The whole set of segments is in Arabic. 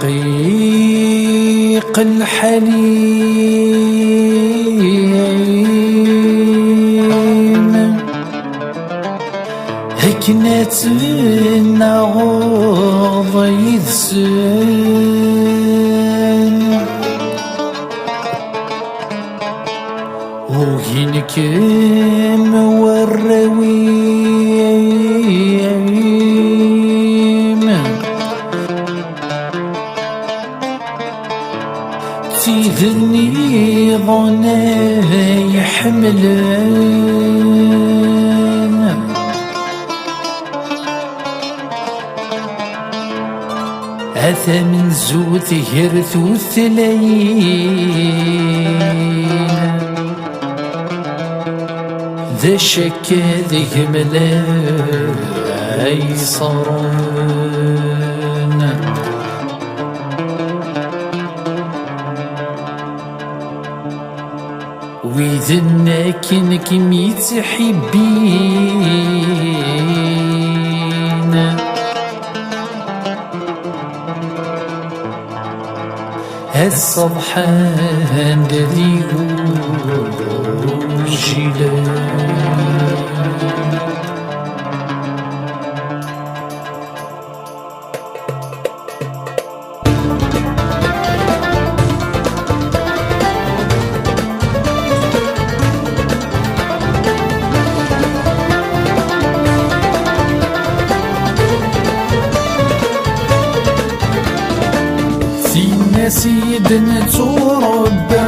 رقيق الحليم هكنا تمنى غوض يذسن وين كم والرويم تيذني ظنه يحملن أثى من زوت هرث الثلين ذا شك ذي ملاي صرن ويذنك انكم يتحبين الصبحان الذي سيدنا تربى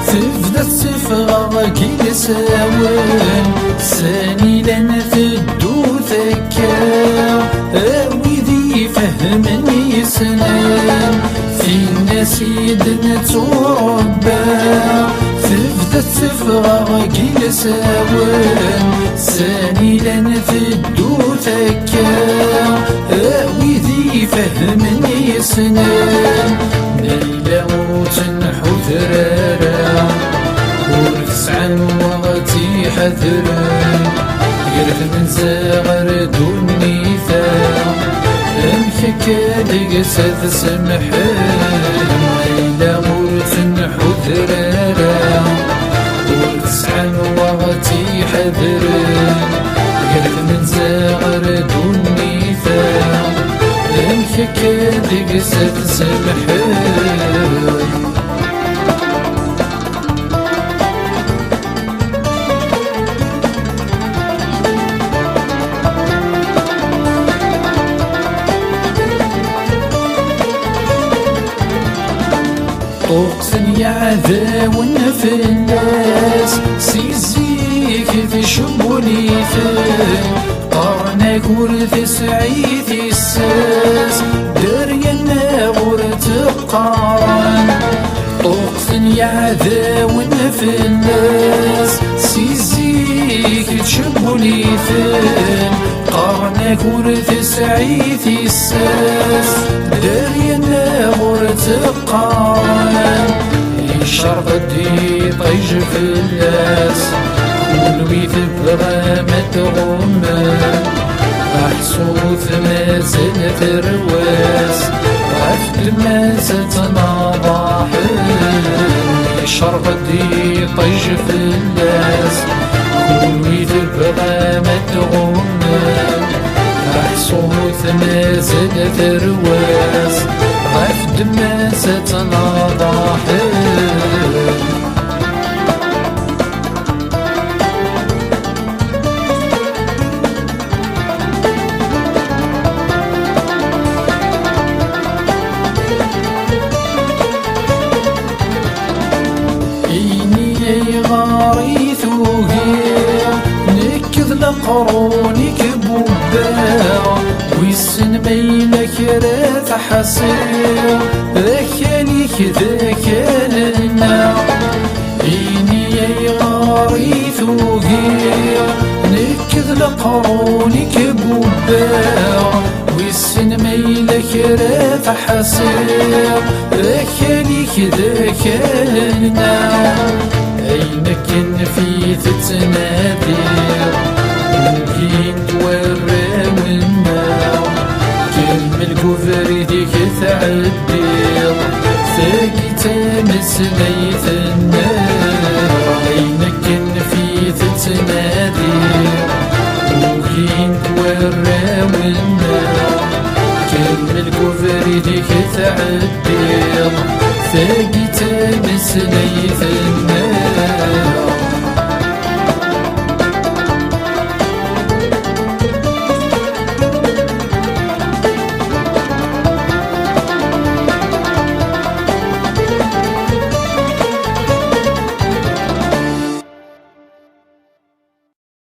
تفدى السفغة كي ساون ساني لنا تدو ذكا وذي فهمني سنان فينا سيدنا تربى تفدى السفغة كي ساون ساني لنا تدو ذكا وذي فهمني سنان ليلة وتنحو ثرارا ورتسعن وغتي حذران يرث من زغر دوني ثا امكك دقسة سمحان ليلة وتنحو ثرارا ورتسعن وغتي حذران يرث من زغر دوني ثا امكك دقسة سمحان طقسن يعذاون في الناس سيزيك في شمولي فين قرنك ورث سعيد الساس درينا ورث قارن طقسن يعذاون في الناس سيزيك في شمولي فين قرنك ورث سعيد الساس درينا ورث قارن الشرق دي طيج في الناس ولوي تبغى ما تغمر محسوث ما زل ترواس عفد ما زتنا ضاحل الشرق دي طيج في الناس ولوي تبغى ما تغمر محسوث ما زل ترواس عفد ما زتنا ضاحل قرونك بوبا ويسن ميلك رات حسير ذاكاليك ذاكالنا إني يا غاريث وغير نكذ لقرونك بوبا ويسن ميلك رات حسير ذاكاليك ذاكالنا أينك في تتنادير ممكن توري والنار كلمة الكفر ديك ثعلم الدير ثاقي تمسليت النار عينك في تتنادي وكين تورا والنار كمل كفري ديك